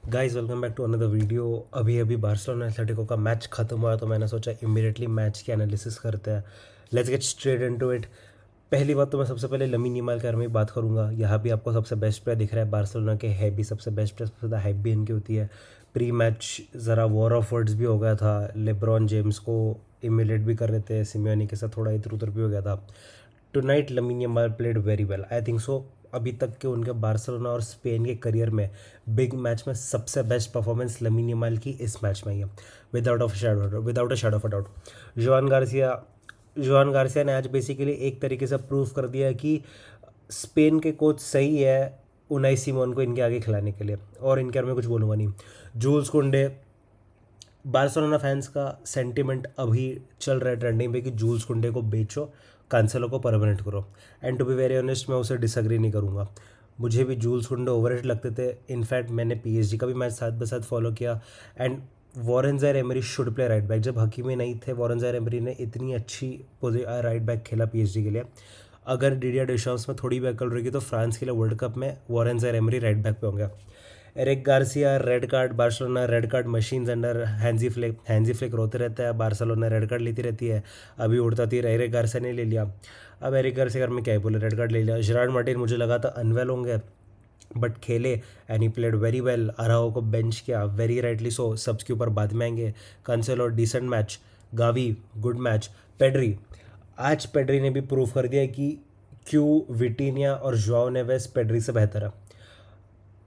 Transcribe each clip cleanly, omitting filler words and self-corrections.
Guys welcome back to another video. अभी अभी Barcelona Atletico का मैच खत्म हुआ तो मैंने सोचा इमीडिएटली मैच की एनालिसिस करते हैं। Let's get straight into it. पहली बात तो मैं सबसे पहले लमीन यमाल के बारे में बात करूंगा। यहाँ भी आपको सबसे बेस्ट प्लेयर दिख रहा है बार्सिलोना के, है भी सबसे बेस्ट प्लेयर, सबसे ज़्यादा हाइप भी इनकी होती है। प्री मैच ज़रा वॉर ऑफ वर्ड्स भी हो गया था, लेब्रॉन जेम्स को इमिलेट भी कर रहे थे, सिमियोनी के साथ थोड़ा इधर उधर भी हो गया था। Tonight lamin Yamal played very well, I think so. अभी तक के उनके बार्सिलोना और स्पेन के करियर में बिग मैच में सबसे बेस्ट परफॉर्मेंस लमीन यमाल की इस मैच में ही है, without a shadow of a doubt. Joan Garcia Joan Garcia ने आज बेसिकली एक तरीके से प्रूव कर दिया कि स्पेन के कोच सही है उनाई सिमोन को इनके आगे खिलाने के लिए, और इनके बारे में कुछ बोलूँगा नहीं। जूल्स कुंडे, बार्सिलोना फैंस का सेंटिमेंट अभी चल रहा है ट्रेंडिंग पे कि जूल्स कुंडे को बेचो, कैंसेलो को परमानेंट करो। And to be very honest, मैं उसे डिसएग्री नहीं करूँगा। मुझे भी जूल्स कुंडे ओवररेटेड लगते थे। इनफैक्ट मैंने पीएसजी का भी मैच साथ ब साथ फॉलो किया। And Warren Zaire Emery should play right back. जब हकीमी नहीं थे, वॉरेन ज़ाइर एमरी ने इतनी अच्छी राइट बैक खेला पीएसजी के लिए। अगर डिडियर डेशम्स में थोड़ी भी अकल रहेगी तो फ्रांस के लिए वर्ल्ड कप में Warren Zaire Emery right back पे होंगे। Eric Garcia red card, Barcelona red card machines under Hansi Flick रोते रहता है, बार्सिलोना रेड कार्ड लेती रहती है। अभी उड़ता तीर एरिक गार्सिया ने ले लिया। अब एरिक गार्सिया में क्या ही बोले, रेड कार्ड ले लिया। जेरार्ड मार्टिन मुझे लगा था अनवेल होंगे बट खेले and he played very well. अराओ को बेंच किया, वेरी राइटली सो, सब्स के ऊपर बाद में आएंगे। Cancelo decent match, Gavi good match, Pedri, आज पेड्री ने भी प्रूव कर दिया कि क्यों विटीनिया और जोआओ नेवेस पेड्री से बेहतर है।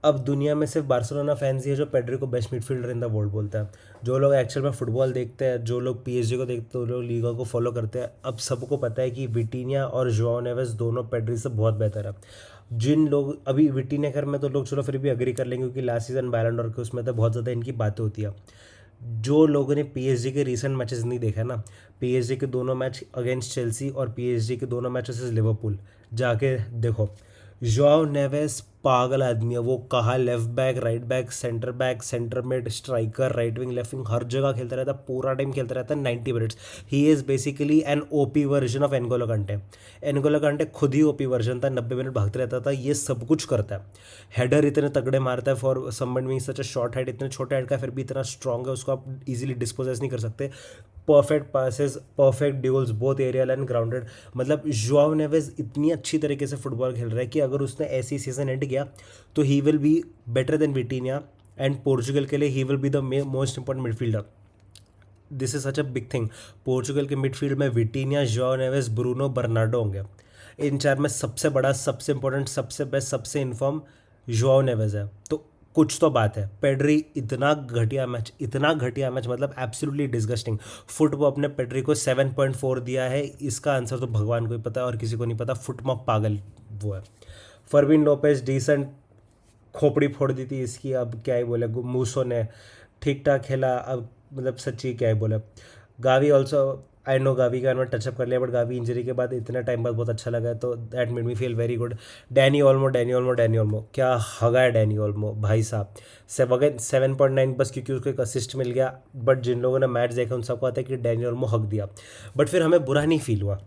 अब दुनिया में सिर्फ बार्सिलोना फैंस ही है जो पेड्री को best midfielder in the world बोलता है। जो लोग एक्चुअल में फुटबॉल देखते हैं, जो लोग पीएसजी को देखते हैं, जो लोग लीगा को फॉलो करते हैं, अब सबको पता है कि विटीनिया और जोआओ नेवेस दोनों पेड्री से बहुत बेहतर है। जिन लोग अभी विटीनिया कर में तो लोग चलो फिर भी अग्री कर लेंगे क्योंकि लास्ट सीजन बैलन डॉर के उसमें तो बहुत ज़्यादा इनकी बातें होती है। जो लोगों ने पीएसजी के रीसेंट मैचेस नहीं देखा ना, पीएसजी के दोनों मैच अगेंस्ट चेल्सी और पीएसजी के दोनों मैचेस लिवरपूल, जाके देखो। जोआओ नेवेस पागल आदमी है। वो कहा left back, right back, center mid, striker, right wing, left wing, हर जगह खेलता रहता है, पूरा टाइम खेलता रहता है 90 minutes. He is basically an OP version of N'Golo Kante. N'Golo Kante खुद ही ओपी वर्जन था, 90 मिनट भागते रहता था, ये सब कुछ करता है। हेडर इतने तगड़े मारता है for someone being such a short head, इतने छोटे हेड का फिर भी इतना स्ट्रॉन्ग है, उसको आप इजीली डिस्पोजेस नहीं कर सकते। Perfect passes, perfect duels, both aerial and grounded. मतलब जोआओ नेवेस इतनी अच्छी तरीके से फुटबॉल खेल रहा है कि अगर उसने ऐसी सीजन एंड किया तो he will be better than विटीनिया, and Portugal के लिए he will be the most important midfielder. This is such a big thing. Portugal के मिडफील्ड में विटीनिया, जोआओ नेवेस, ब्रूनो, बर्नार्डो होंगे। इन चार में सबसे बड़ा, सबसे इंपॉर्टेंट, सबसे बेस्ट, सबसे इन्फॉर्म जोआओ नेवेस है। तो कुछ तो बात है। पेड्री इतना घटिया मैच मतलब एब्सोल्युटली डिस्गस्टिंग। फुट वो अपने पेड्री को 7.4 दिया है, इसका आंसर तो भगवान को ही पता है और किसी को नहीं पता। फुटमॉक पागल वो है। फरवीन लोपेज डिसेंट, खोपड़ी फोड़ दी थी इसकी, अब क्या ही बोले। मूसो ने ठीक ठाक खेला, अब मतलब सच्ची क्या ही बोले। Gavi also, I know Gavi का मैंने टचअप कर लिया बट गावी इंजरी के बाद इतने टाइम बाद बहुत अच्छा लगा है, तो that made me feel very good. Danny Olmo क्या हगा है डैनी ओल्मो भाई साहब। 7.9 बस क्योंकि उसको एक असिस्ट मिल गया, बट जिन लोगों ने मैच देखा उन सबको आता है कि डैनी ओल्मो हक दिया। बट फिर हमें बुरा नहीं फील हुआ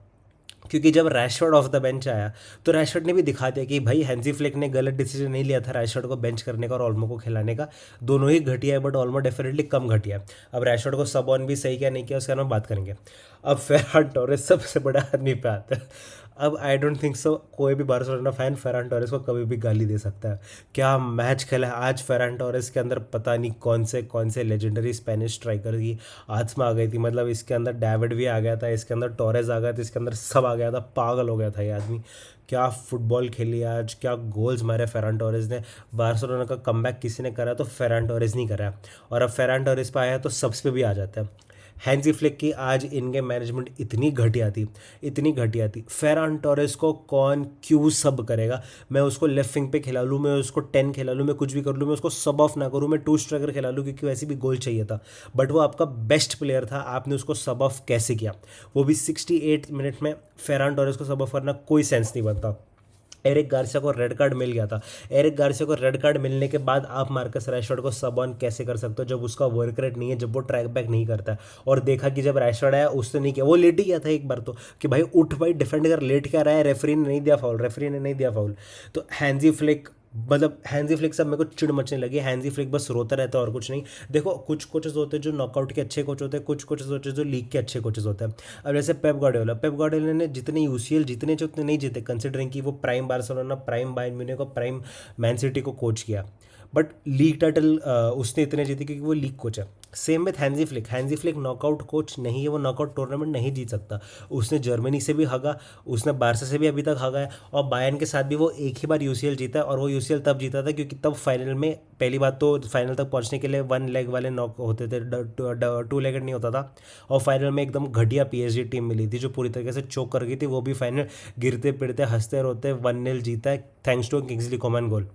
क्योंकि जब रैशफोर्ड ऑफ द बेंच आया तो रैशफोर्ड ने भी दिखा दिया कि भाई हैंजी फ्लिक ने गलत डिसीजन नहीं लिया था रैशफोर्ड को बेंच करने का और ऑल्मो को खिलाने का। दोनों ही घटिया है बट ऑल्मो डेफिनेटली कम घटिया है। अब रैशफोर्ड को सब ऑन भी सही क्या नहीं किया उसके बारे में बात करेंगे। अब फेरान टोरेस सबसे बड़ा आदमी पे आता है। अब आई डोंट थिंक सो कोई भी बार्सिलोना फैन फेरान टोरेस को कभी भी गाली दे सकता है। क्या मैच खेला है आज फेरान टोरेस के अंदर, पता नहीं कौन से लेजेंडरी स्पेनिश स्ट्राइकर की आत्मा आ गई थी। मतलब इसके अंदर डेविड भी आ गया था, इसके अंदर टोरेस आ गया था, इसके अंदर सब आ गया था, पागल हो गया था ये आदमी। क्या फुटबॉल खेली आज, क्या गोल्स मारे फेरान टोरेस ने। बार्सिलोना का कमबैक किसी ने करा तो फेरान टोरेस नहीं करा, और अब फेरान टोरेस पे आया तो सबसे पे भी आ जाता है। हैंजी फ्लिक की आज इनके मैनेजमेंट इतनी घटिया थी। फेरान टोरेस को कौन क्यों सब करेगा। मैं उसको लेफ्ट विंग पे खिला लूँ, मैं उसको 10 खिला लूँ, मैं कुछ भी कर लूँ, मैं उसको सब ऑफ ना करूँ, मैं टू स्ट्राइकर खिला लूँ क्योंकि वैसे भी गोल चाहिए था। बट वो आपका बेस्ट प्लेयर था, आपने उसको सब ऑफ कैसे किया, वो भी 68 मिनट में। फेरान टोरेस को सब ऑफ करना कोई सेंस नहीं बनता। एरिक गार्सिया को रेड कार्ड मिल गया था। एरिक गार्सिया को रेड कार्ड मिलने के बाद आप मार्कस रैशफोर्ड को सब ऑन कैसे कर सकते हो जब उसका वर्क रेट नहीं है, जब वो ट्रैक बैक नहीं करता है। और देखा कि जब रैशफोर्ड आया उसने नहीं किया, वो लेट ही गया था एक बार तो कि भाई उठ भाई डिफेंड कर, लेट क्या रहा है, रेफरी ने नहीं दिया फाउल। तो हैंजी फ्लिक मतलब हैंजी फ्लिक से अब मेरे को चिड़ मचने लगी। हैंजी फ्लिक बस रोता रहता है और कुछ नहीं। देखो कुछ कोचेस होते हैं जो नॉकआउट के अच्छे कोच होते हैं, कुछ कोचेस होते हैं जो लीग के अच्छे कोचेस होते हैं। अब जैसे पेप गार्डियोला ने जितने यूसीएल जीतने थे उतने नहीं जीते, कंसिडरिंग कि वो prime Barcelona, prime Bayern Munich को, प्राइम मैन सिटी को कोच किया। बट लीग टाइटल उसने इतने जीते क्योंकि वो लीग कोच है। Same with Hansi Flick knockout coach नहीं है, वो नॉकआउट टूर्नामेंट नहीं जीत सकता। उसने जर्मनी से भी हगा, उसने बारसा से भी अभी तक हगा है, और बायर्न के साथ भी वो एक ही बार यूसीएल जीता है, और वो यूसीएल तब जीता था क्योंकि तब फाइनल में, पहली बात तो फाइनल तक पहुंचने के लिए वन लेग वाले नॉक होते थे, टू लेगेड नहीं होता था। और फाइनल में एकदम घटिया पीएसजी टीम मिली थी जो पूरी तरीके से चोक कर गई थी, वो भी फाइनल गिरते पिटते हंसते रोते 1-0 जीता है thanks to Kingsley Coman goal.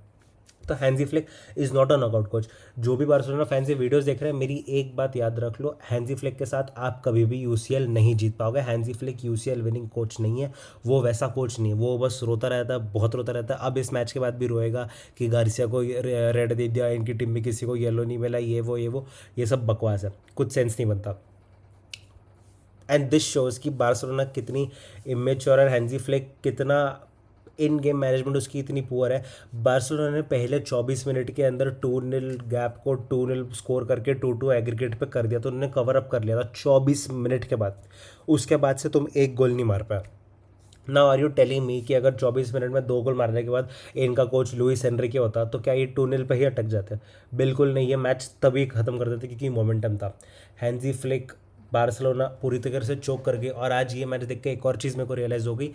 तो Hansi Flick is not a knockout coach. जो भी बार्सिलोना फैंस ये वीडियोस देख रहे हैं, मेरी एक बात याद रख लो, हैंजी फ्लिक के साथ आप कभी भी यूसीएल नहीं जीत पाओगे। हैंजी फ्लिक यूसीएल विनिंग कोच नहीं है, वो वैसा कोच नहीं है। वो बस रोता रहता है, बहुत रोता रहता है। अब इस मैच के बाद भी रोएगा कि गार्सिया को रेड दे दिया, इनकी टीम में किसी को येलो नहीं मिला, ये सब बकवास है, कुछ सेंस नहीं बनता। एंड दिस शोज़ कि बार्सिलोना कितनी इमेच्योर है, हैंजी फ्लिक कितना इन गेम मैनेजमेंट उसकी इतनी पुअर है। बार्सिलोना ने पहले 24 मिनट के अंदर 2-0 गैप को 2-0 स्कोर करके 2-2 एग्रीगेट पे कर दिया, तो उन्होंने कवर अप कर लिया था 24 मिनट के बाद। उसके बाद से तुम एक गोल नहीं मार पाया। Now are you telling me कि अगर 24 मिनट में 2 गोल मारने के बाद इनका कोच लुइस एनरिके होता तो क्या ये 2-0 पे ही अटक जाते? बिल्कुल नहीं, ये मैच तभी ख़त्म कर देते क्योंकि मोमेंटम था। हैंजी फ्लिक बार्सिलोना पूरी तरह से चोक कर गई। और आज ये मैच देख के एक और चीज़ मेरे को रियलाइज़ हो गई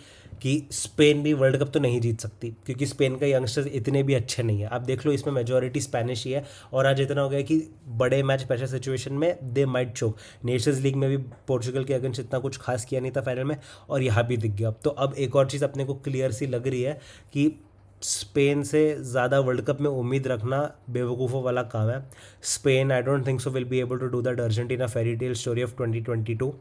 कि स्पेन भी वर्ल्ड कप तो नहीं जीत सकती, क्योंकि स्पेन का यंगस्टर्स इतने भी अच्छे नहीं है। आप देख लो, इसमें मेजोरिटी स्पेनिश ही है। और आज इतना हो गया कि बड़े मैच प्रेशर सिचुएशन में they might choke. Nations League में भी पोर्चुगल के अगेंस्ट इतना कुछ खास किया नहीं था फाइनल में, और यहाँ भी दिख गया। तो अब एक और चीज़ अपने को क्लियर सी लग रही है कि स्पेन से ज़्यादा वर्ल्ड कप में उम्मीद रखना बेवकूफ़ों वाला काम है। Spain I don't think so will be able to do that Argentina fairy tale story of 2022।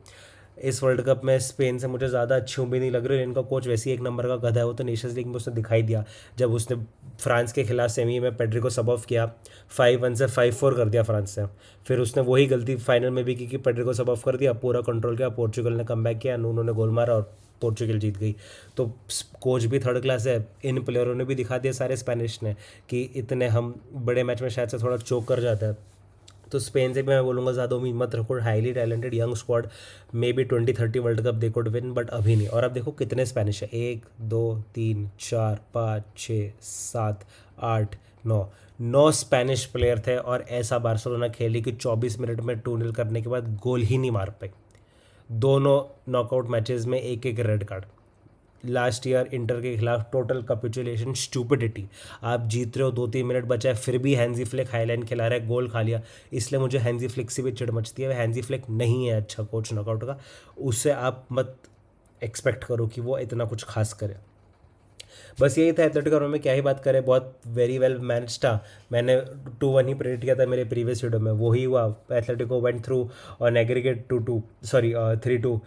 इस वर्ल्ड कप में स्पेन से मुझे ज़्यादा अच्छी उम्मीद नहीं लग रही। इनका कोच वैसे ही एक नंबर का गधा है, वो तो नेशंस लीग में उसने दिखाई दिया जब उसने फ्रांस के खिलाफ सेमी में पेड्री को सब ऑफ किया, 5-1 से 5-4 कर दिया फ्रांस से। फिर उसने वही गलती फाइनल में भी की कि पेड्री को सब ऑफ कर दिया, पूरा कंट्रोल किया, पोर्चुगल ने कम बैक किया, उन्होंने गोल मारा और पोर्चुगल जीत गई। तो कोच भी थर्ड क्लास है। इन प्लेयरों ने भी दिखा दिया सारे स्पेनिश ने कि इतने हम बड़े मैच में शायद से थोड़ा चोक कर जाता है। तो स्पेन से भी मैं बोलूँगा ज़्यादा उम्मीद मत रखो। Highly talented young squad, may be 2030 world cup they could win, but अभी नहीं। और अब देखो कितने स्पेनिश है, 1 2 3 4 5 6 7 8 9 9 स्पेनिश प्लेयर थे। और ऐसा बार्सिलोना खेली कि 24 मिनट में 2-0 करने के बाद गोल ही नहीं मार पाई। दोनों नॉकआउट मैचेस में एक एक red card. Last year inter के खिलाफ टोटल कैपिचुलेशन, स्टूपिडिटी। आप जीत रहे हो, 2-3 मिनट बचा है, फिर भी हैंजी फ्लिक हाईलाइन खिला रहा है, गोल खा लिया। इसलिए मुझे हैंजी फ्लिक से भी चिढ़ मचती है। हैंजी फ्लिक नहीं है अच्छा कोच नॉकआउट का, उससे आप मत एक्सपेक्ट करो कि वो इतना कुछ खास करे। बस यही था एथलेटिको में, क्या ही बात करें, बहुत वेरी वेल मैनेज था। मैंने 2-1 ही प्रेडिक्ट किया था मेरे प्रीवियस वीडियो में, वही हुआ। Atletico went through on aggregate 2-2, sorry 3-2।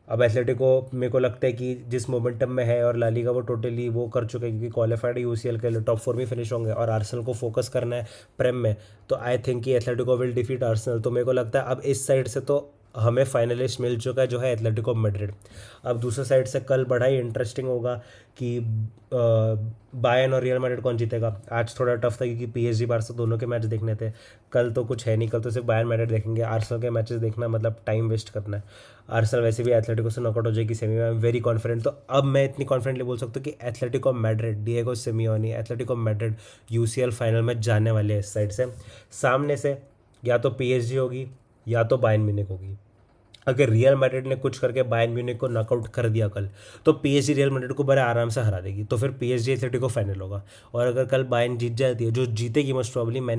अब एथलेटिको मेरे को लगता है कि जिस मोमेंटम में है और लालीगा वो टोटली वो कर चुके हैं, क्योंकि क्वालिफाइड यूसीएल के लिए टॉप 4 में फिनिश होंगे, और आर्सेनल को फोकस करना है प्रेम में। तो आई थिंक कि एथलेटिको विल डिफीट आर्सेनल। तो मेरे को लगता है अब इस साइड से तो हमें फाइनलिस्ट मिल चुका है जो है एथलेटिको मैड्रिड। अब दूसरे साइड से कल बड़ा ही इंटरेस्टिंग होगा कि बायर्न और रियल मैड्रिड कौन जीतेगा। आज थोड़ा टफ था क्योंकि पीएसजी बार्सा दोनों के मैच देखने थे। कल तो कुछ है नहीं, कल तो सिर्फ बायर्न मैड्रिड देखेंगे। आर्सेनल के मैचेस देखना मतलब टाइम वेस्ट करना है। आर्सेनल वैसे भी एथलेटिको से नॉकआउट हो जाएगी सेमी में, आई एम वेरी कॉन्फिडेंट। तो अब मैं इतनी कॉन्फिडेंटली बोल सकता हूँ कि Atletico Madrid, Diego Simeone, Atletico Madrid UCL final में जाने वाले हैं। इस साइड से सामने से या तो पीएसजी होगी या तो बायर्न म्यूनिख होगी। अगर रियल मैड्रिड ने कुछ करके बायर्न म्यूनिख को नॉकआउट कर दिया कल, तो पीएसजी रियल मैड्रिड को बड़े आराम से हरा देगी। तो फिर पीएसजी एथलेटिको फाइनल होगा। और अगर कल बायर्न जीत जाती है, जो जीतेगी मोस्ट प्रॉब्ली, मैं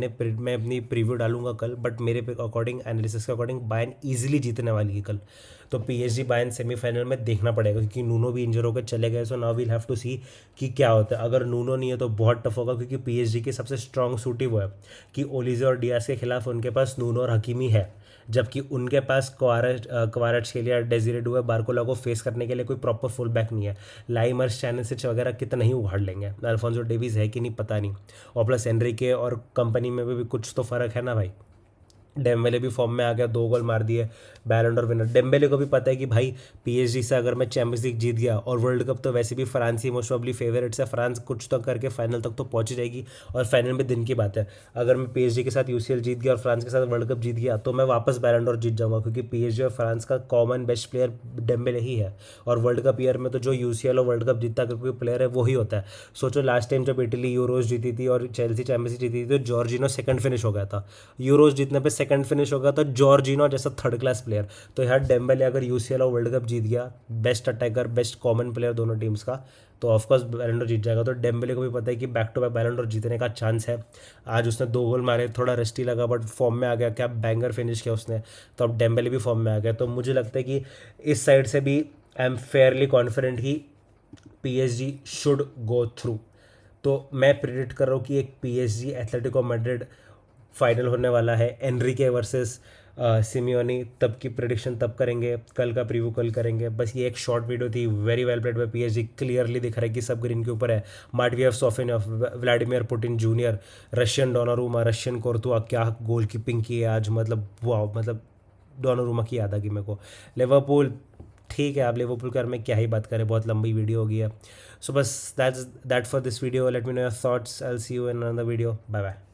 अपनी प्रीव्यू डालूंगा कल, बट मेरे अकॉर्डिंग, एनालिसिस के अकॉर्डिंग बायर्न ईजिली जीतने वाली है कल। तो पीएसजी बायर्न सेमीफाइनल में देखना पड़ेगा, क्योंकि नूनो भी इंजर होकर चले गए। So now we'll have to see कि क्या होता है। अगर नूनो नहीं है तो बहुत टफ होगा, क्योंकि पीएसजी की सबसे स्ट्रॉन्ग सूट ही वो है कि ओलिजे और डियास के खिलाफ उनके पास नूनो और हकीमी है, जबकि उनके पास क्वारट्स के लिए डेजिरे डुए बारकोला को फेस करने के लिए कोई प्रॉपर फुल बैक नहीं है। लाइमर्स, चैनसिच वगैरह कितना ही उखाड़ लेंगे। अल्फोंसो डेविस है कि नहीं पता नहीं। और प्लस एनरिके और कंपनी में भी कुछ तो फ़र्क है ना भाई। डेम्बेले भी फॉर्म में आ गया, 2 गोल मार दिए, बैलन डोर विनर। डेम्बेले को भी पता है कि भाई पीएसजी से अगर मैं चैंपियंस लीग जीत गया, और वर्ल्ड कप तो वैसे भी फ्रांस ही मोस्ट ऑफली फेवरेट्स है, फ्रांस कुछ तो करके फाइनल तक तो पहुंच जाएगी, और फाइनल में दिन की बात है। अगर मैं पीएसजी के साथ यूसीएल जीत गया और फ्रांस के साथ वर्ल्ड कप जीत गया, तो मैं वापस बैलन डोर जीत जाऊंगा, क्योंकि पीएसजी और फ्रांस का कॉमन बेस्ट प्लेयर डेम्बेले ही है। और वर्ल्ड कप ईयर में तो जो यूसीएल और वर्ल्ड कप जीतता अगर कोई प्लेयर है वही होता है। सोचो लास्ट टाइम जब इटली यूरोज जीती थी और चेल्सी चैंपियंस जीती थी, तो जॉर्जिनो सेकंड फिनिश हो गया था। यूरोज जीतने पे सेकंड फिनिश हो गया था जॉर्जिनो जैसा थर्ड क्लास प्लेयर। तो यार डेम्बेले अगर यूसीएल और वर्ल्ड कप जीत गया, best attacker best common player दोनों टीम्स का, तो ऑफकोर्स बैलन डोर जीत जाएगा। तो डेम्बेले को भी पता है कि back to back Ballon d'Or जीतने का चांस है। आज उसने 2 गोल मारे, थोड़ा रस्टी लगा बट फॉर्म में आ गया, क्या बैंगर फिनिश किया उसने, तो अब डेम्बेले भी फॉर्म में आ गया। तो मुझे लगता है कि इस साइड से भी आई एम फेयरली कॉन्फिडेंट कि पीएसजी शुड गो थ्रू। तो मैं प्रिडिक्ट कर रहा हूँ कि एक पीएसजी एथलेटिको मैड्रिड फाइनल होने वाला है, एनरिके वर्सेस सिमियोनी। तब की प्रिडिक्शन तब करेंगे, कल का प्रीव्यू कल करेंगे। बस ये एक शॉर्ट वीडियो थी, very well played by PSG, clearly दिख रहा है कि सब ग्रीन के ऊपर है। माटवियव, Safonov, Vladimir Putin junior, Russian Donnarumma, Russian Courtois, क्या गोल कीपिंग की है आज, मतलब वाह, मतलब डोनारूमा की याद आ गई मेरे को। लिवरपूल, ठीक है, आप लिवरपूल कर में क्या ही बात करें, बहुत लंबी वीडियो हो गई है। सो बस that for this video, let me know your thoughts, I will see you in another video, bye bye.